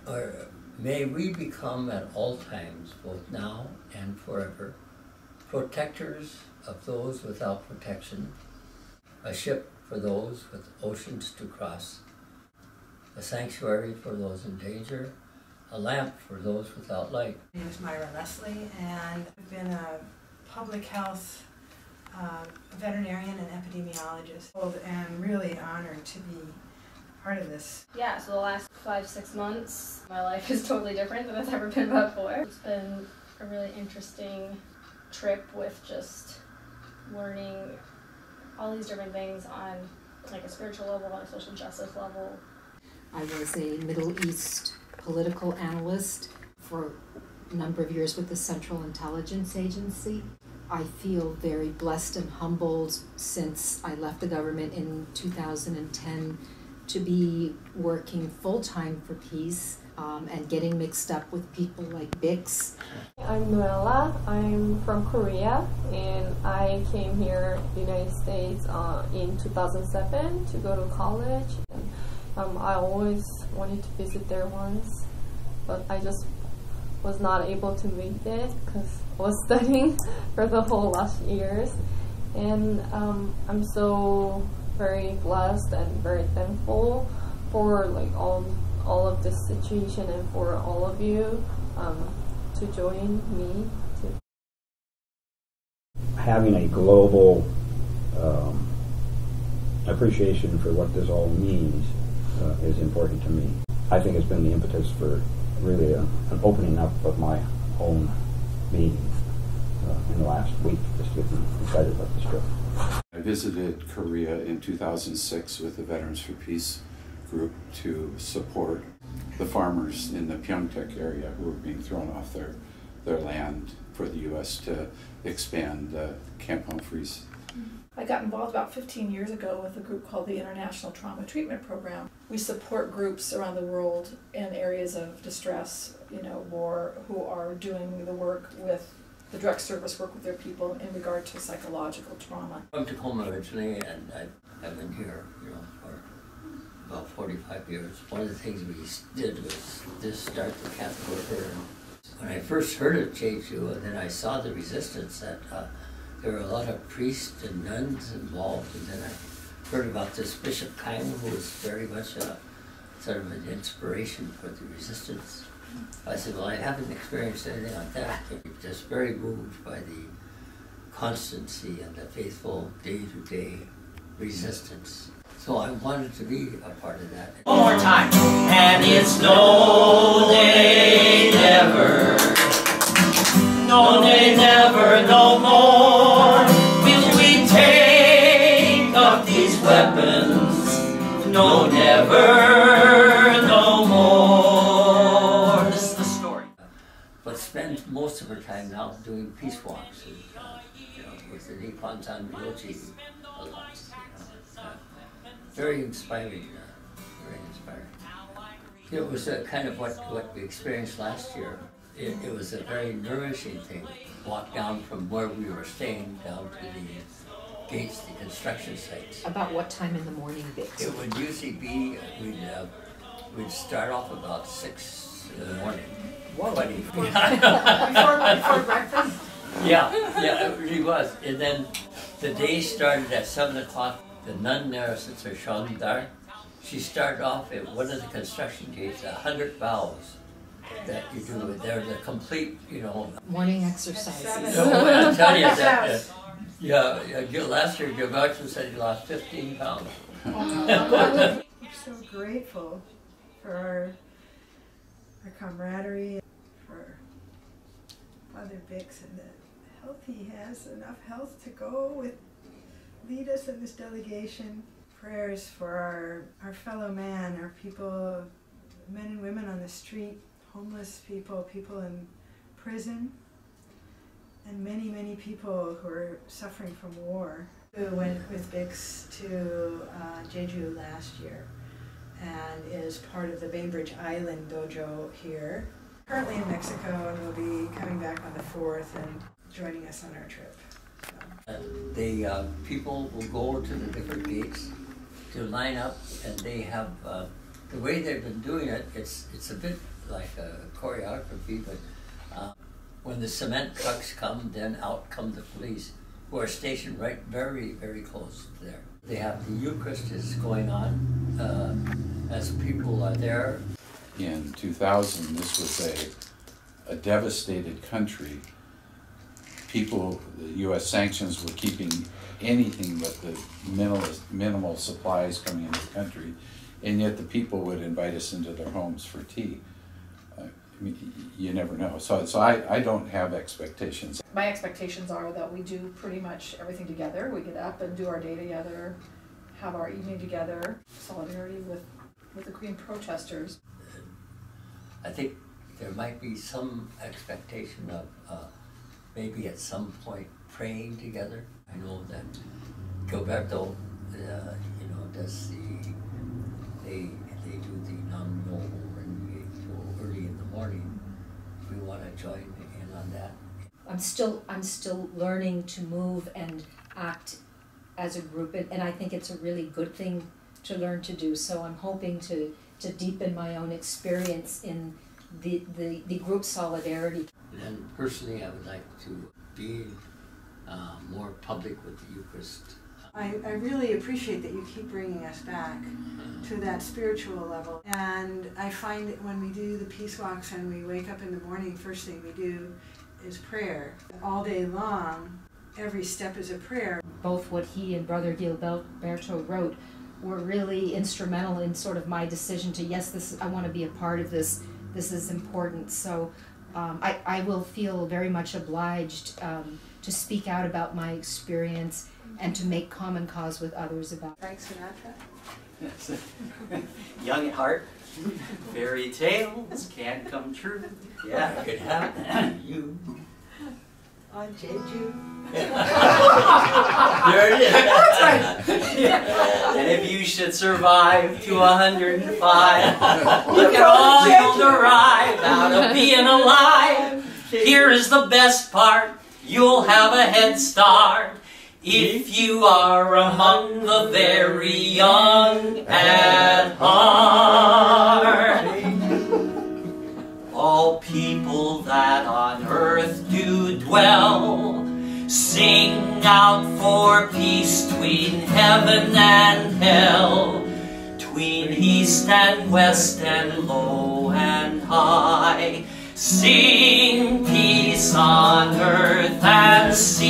Or may we become at all times, both now and forever, protectors of those without protection, a ship for those with oceans to cross, a sanctuary for those in danger, a lamp for those without light. My name is Myra Leslie, and I've been a public health veterinarian and epidemiologist, and I'm really honored to be part of this. Yeah, so the last 5-6 months, my life is totally different than it's ever been before. It's been a really interesting trip with just learning all these different things on like a spiritual level, on a social justice level. I was a Middle East political analyst for a number of years with the Central Intelligence Agency. I feel very blessed and humbled since I left the government in 2010 to be working full-time for peace and getting mixed up with people like Bix. I'm Noella. I'm from Korea, and I came here to the United States in 2007 to go to college. I always wanted to visit there once, but I just was not able to make it because I was studying for the whole last years. And I'm so very blessed and very thankful for like all of this situation and for all of you to join me. Having a global appreciation for what this all means is important to me. I think it's been the impetus for really an opening up of my own being in the last week, just getting excited about this trip. I visited Korea in 2006 with the Veterans for Peace group to support the farmers in the Pyeongtaek area who were being thrown off their land for the U.S. to expand Camp Humphreys. I got involved about 15 years ago with a group called the International Trauma Treatment Program. We support groups around the world in areas of distress, war, who are doing the work with the direct service work with their people in regard to psychological trauma. I'm from Tacoma originally, and I've been here, for about 45 years. One of the things we did was just start the Catholic Order. When I first heard of Jeju, and then I saw the resistance that there were a lot of priests and nuns involved, and then I heard about this Bishop Kang, who was very much a sort of an inspiration for the resistance. I said, well, I haven't experienced anything like that. I'm just very moved by the constancy and the faithful day-to-day resistance. So I wanted to be a part of that. One more time. And it's no day never, no day never, no more will we take up these weapons. No, never, no more. This is the story. But spend most of her time now doing peace walks, and, with the Nippon Zanryoji a lot. Very inspiring, very inspiring. It was kind of what we experienced last year. It was a very nourishing thing. Walk down from where we were staying down to the gates, the construction sites. About what time in the morning, Bix? It would usually be, we'd start off about 6 in the morning. Whoa. Before breakfast? Yeah, it really was. And then the day started at 7 o'clock. The nun there, Sister Shandar, she started off at one of the construction gates, 100 bows that you do. They're the complete, morning exercises. I tell you that, last year Gilberto said he lost 15 pounds. I'm so grateful for our camaraderie, for Father Bix and the health he has, enough health to go lead us in this delegation. Prayers for our fellow man, our people, men and women on the street, homeless people, people in prison, and many, many people who are suffering from war. We went with Bix to Jeju last year and is part of the Bainbridge Island dojo here. Currently in Mexico, and we'll be coming back on the 4th and joining us on our trip. The people will go to the different gates to line up, and they have the way they've been doing it. It's a bit like choreography, but when the cement trucks come, then out come the police, who are stationed right very, very close there. They have the Eucharist is going on as people are there. In 2000, this was a devastated country. People, the U.S. sanctions were keeping anything but the minimal supplies coming into the country, and yet the people would invite us into their homes for tea. I mean, you never know. So I don't have expectations. My expectations are that we do pretty much everything together. We get up and do our day together, have our evening together, solidarity with the Korean protesters. I think there might be some expectation of maybe at some point praying together. I know that Gilberto, does they do the non-noble early in the morning. If we want to join in on that. I'm still learning to move and act as a group, and I think it's a really good thing to learn to do. So I'm hoping to deepen my own experience in the group solidarity. And personally, I would like to be more public with the Eucharist. I really appreciate that you keep bringing us back to that spiritual level. And I find that when we do the peace walks and we wake up in the morning, first thing we do is prayer. All day long, every step is a prayer. Both what he and Brother Gilberto wrote were really instrumental in sort of my decision to, yes, I want to be a part of this. This is important. So I will feel very much obliged to speak out about my experience and to make common cause with others about it. Frank Sinatra? Yes. Young at heart, fairy tales can come true. Yeah, It could happen to you. On Jeju? There it is. And if you should survive to 105, look at all you'll derive out of being alive. Here is the best part, you'll have a head start if you are among the very young at heart. All people that on earth do dwell, sing out for peace tween heaven and hell, tween east and west and low and high. Sing peace on earth and sea.